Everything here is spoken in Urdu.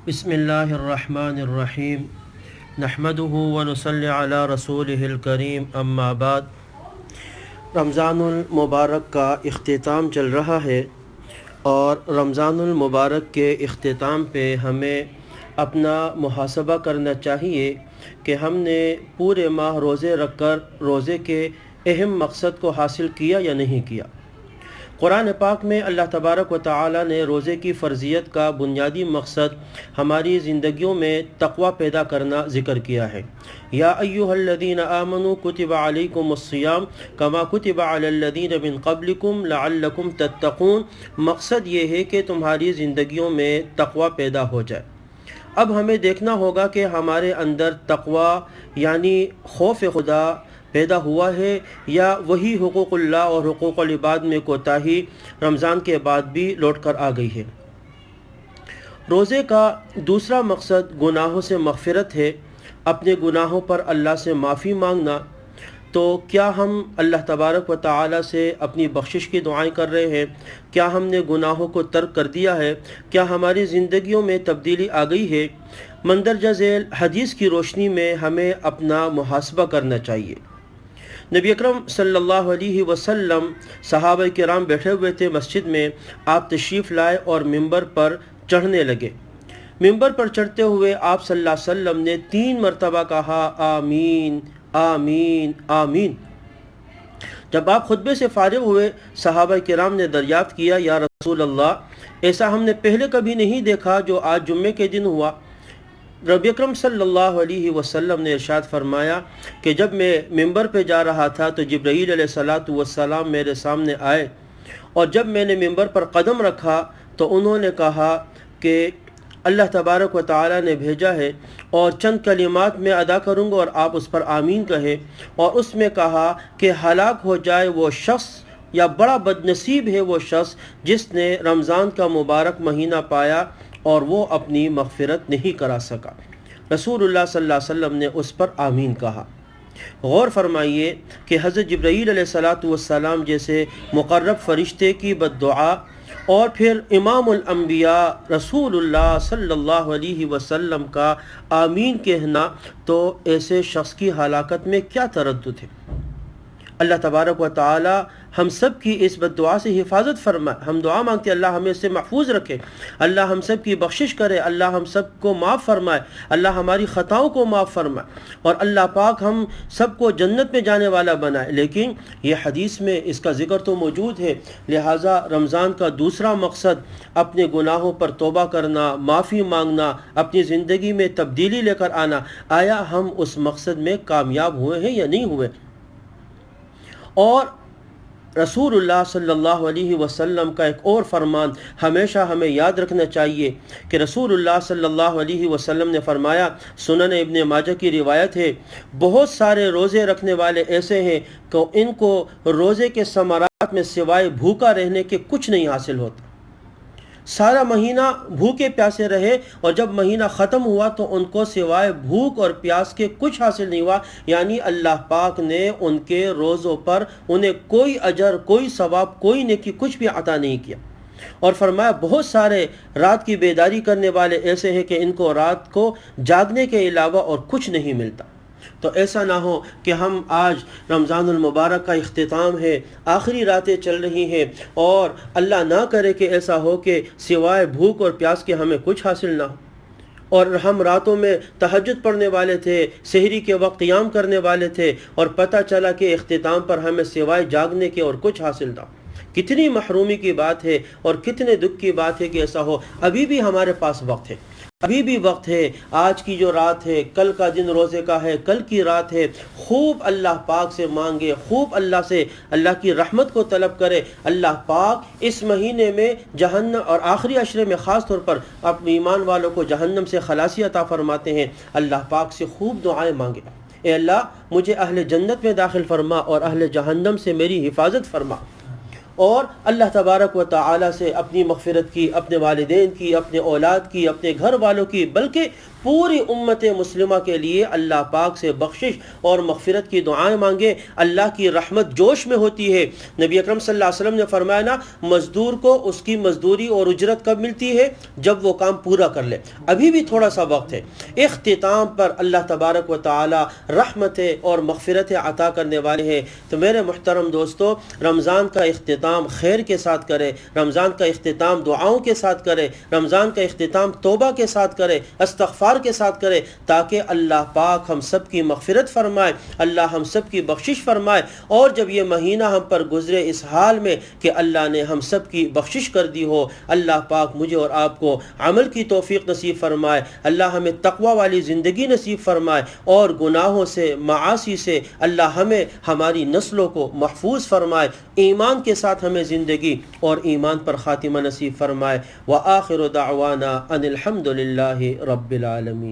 بسم اللہ الرحمن الرحیم نحمدہ ونصلی علی رسولہ الکریم اما بعد۔ رمضان المبارک کا اختتام چل رہا ہے اور رمضان المبارک کے اختتام پہ ہمیں اپنا محاسبہ کرنا چاہیے کہ ہم نے پورے ماہ روزے رکھ کر روزے کے اہم مقصد کو حاصل کیا یا نہیں کیا۔ قرآن پاک میں اللہ تبارک و تعالی نے روزے کی فرضیت کا بنیادی مقصد ہماری زندگیوں میں تقوی پیدا کرنا ذکر کیا ہے۔ یا ایھا الذین آمنوا کتب علیکم الصیام کما کتب علی الذین من قبلکم لعلکم تتقون۔ مقصد یہ ہے کہ تمہاری زندگیوں میں تقوی پیدا ہو جائے۔ اب ہمیں دیکھنا ہوگا کہ ہمارے اندر تقوی یعنی خوف خدا پیدا ہوا ہے یا وہی حقوق اللہ اور حقوق العباد میں کوتاہی رمضان کے بعد بھی لوٹ کر آ گئی ہے۔ روزے کا دوسرا مقصد گناہوں سے مغفرت ہے، اپنے گناہوں پر اللہ سے معافی مانگنا۔ تو کیا ہم اللہ تبارک و تعالی سے اپنی بخشش کی دعائیں کر رہے ہیں؟ کیا ہم نے گناہوں کو ترک کر دیا ہے؟ کیا ہماری زندگیوں میں تبدیلی آ گئی ہے؟ مندرجہ ذیل حدیث کی روشنی میں ہمیں اپنا محاسبہ کرنا چاہیے۔ نبی اکرم صلی اللہ علیہ وسلم صحابہ کرام بیٹھے ہوئے تھے مسجد میں، آپ تشریف لائے اور ممبر پر چڑھنے لگے۔ ممبر پر چڑھتے ہوئے آپ صلی اللہ علیہ وسلم نے 3 مرتبہ کہا آمین آمین آمین۔ جب آپ خطبے سے فارغ ہوئے، صحابہ کرام نے دریافت کیا یا رسول اللہ، ایسا ہم نے پہلے کبھی نہیں دیکھا جو آج جمعے کے دن ہوا۔ نبی اکرم صلی اللہ علیہ وسلم نے ارشاد فرمایا کہ جب میں ممبر پہ جا رہا تھا تو جبرائیل علیہ السلام میرے سامنے آئے، اور جب میں نے ممبر پر قدم رکھا تو انہوں نے کہا کہ اللہ تبارک و تعالی نے بھیجا ہے اور چند کلمات میں ادا کروں گا اور آپ اس پر آمین کہیں، اور اس میں کہا کہ ہلاک ہو جائے وہ شخص یا بڑا بدنصیب ہے وہ شخص جس نے رمضان کا مبارک مہینہ پایا اور وہ اپنی مغفرت نہیں کرا سکا۔ رسول اللہ صلی اللہ علیہ وسلم نے اس پر آمین کہا۔ غور فرمائیے کہ حضرت جبرائیل علیہ السلام جیسے مقرب فرشتے کی بد دعا اور پھر امام الانبیاء رسول اللہ صلی اللہ علیہ وسلم کا آمین کہنا، تو ایسے شخص کی ہلاکت میں کیا تردد ہے؟ اللہ تبارک و تعالی ہم سب کی اس بد دعا سے حفاظت فرمائے۔ ہم دعا مانگتے ہیں اللہ ہمیں اس سے محفوظ رکھے، اللہ ہم سب کی بخشش کرے، اللہ ہم سب کو معاف فرمائے، اللہ ہماری خطاؤں کو معاف فرمائے، اور اللہ پاک ہم سب کو جنت میں جانے والا بنائے۔ لیکن یہ حدیث میں اس کا ذکر تو موجود ہے، لہٰذا رمضان کا دوسرا مقصد اپنے گناہوں پر توبہ کرنا، معافی مانگنا، اپنی زندگی میں تبدیلی لے کر آنا۔ آیا ہم اس مقصد میں کامیاب ہوئے ہیں یا نہیں ہوئے؟ اور رسول اللہ صلی اللہ علیہ وسلم کا ایک اور فرمان ہمیشہ ہمیں یاد رکھنا چاہیے کہ رسول اللہ صلی اللہ علیہ وسلم نے فرمایا، سنن ابن ماجہ کی روایت ہے، بہت سارے روزے رکھنے والے ایسے ہیں کہ ان کو روزے کے ثمرات میں سوائے بھوکا رہنے کے کچھ نہیں حاصل ہوتا۔ سارا مہینہ بھوکے پیاسے رہے اور جب مہینہ ختم ہوا تو ان کو سوائے بھوک اور پیاس کے کچھ حاصل نہیں ہوا، یعنی اللہ پاک نے ان کے روزوں پر انہیں کوئی اجر، کوئی ثواب، کوئی نیکی کچھ بھی عطا نہیں کیا۔ اور فرمایا بہت سارے رات کی بیداری کرنے والے ایسے ہیں کہ ان کو رات کو جاگنے کے علاوہ اور کچھ نہیں ملتا۔ تو ایسا نہ ہو کہ ہم آج رمضان المبارک کا اختتام ہے، آخری راتیں چل رہی ہیں، اور اللہ نہ کرے کہ ایسا ہو کہ سوائے بھوک اور پیاس کے ہمیں کچھ حاصل نہ ہو، اور ہم راتوں میں تہجد پڑھنے والے تھے، سحری کے وقت قیام کرنے والے تھے، اور پتہ چلا کہ اختتام پر ہمیں سوائے جاگنے کے اور کچھ حاصل نہ ہو۔ کتنی محرومی کی بات ہے اور کتنے دکھ کی بات ہے کہ ایسا ہو۔ ابھی بھی ہمارے پاس وقت ہے، ابھی بھی وقت ہے۔ آج کی جو رات ہے، کل کا دن روزے کا ہے، کل کی رات ہے، خوب اللہ پاک سے مانگے، خوب اللہ سے اللہ کی رحمت کو طلب کرے۔ اللہ پاک اس مہینے میں جہنم اور آخری عشرے میں خاص طور پر اپنے ایمان والوں کو جہنم سے خلاصی عطا فرماتے ہیں۔ اللہ پاک سے خوب دعائیں مانگے، اے اللہ مجھے اہل جنت میں داخل فرما اور اہل جہنم سے میری حفاظت فرما، اور اللہ تبارک و تعالی سے اپنی مغفرت کی، اپنے والدین کی، اپنے اولاد کی، اپنے گھر والوں کی، بلکہ پوری امت مسلمہ کے لیے اللہ پاک سے بخشش اور مغفرت کی دعائیں مانگیں۔ اللہ کی رحمت جوش میں ہوتی ہے۔ نبی اکرم صلی اللہ علیہ وسلم نے فرمایا نا، مزدور کو اس کی مزدوری اور اجرت کب ملتی ہے؟ جب وہ کام پورا کر لے۔ ابھی بھی تھوڑا سا وقت ہے۔ اختتام پر اللہ تبارک و تعالی رحمت اور مغفرت عطا کرنے والے ہیں۔ تو میرے محترم دوستو، رمضان کا اختتام خیر کے ساتھ کرے، رمضان کا اختتام دعاؤں کے ساتھ کرے، رمضان کا اختتام توبہ کے ساتھ کرے، استغفار کے ساتھ کرے، تاکہ اللہ پاک ہم سب کی مغفرت فرمائے، اللہ ہم سب کی بخشش فرمائے، اور جب یہ مہینہ ہم پر گزرے اس حال میں کہ اللہ نے ہم سب کی بخشش کر دی ہو، اللہ پاک مجھے اور آپ کو عمل کی توفیق نصیب فرمائے، اللہ ہمیں تقوی والی زندگی نصیب فرمائے، اور گناہوں سے، معاصی سے اللہ ہمیں، ہماری نسلوں کو محفوظ فرمائے، ایمان کے ساتھ ہمیں زندگی اور ایمان پر خاتمہ نصیب فرمائے۔ وآخر دعوانا ان الحمد للہ رب العالمین۔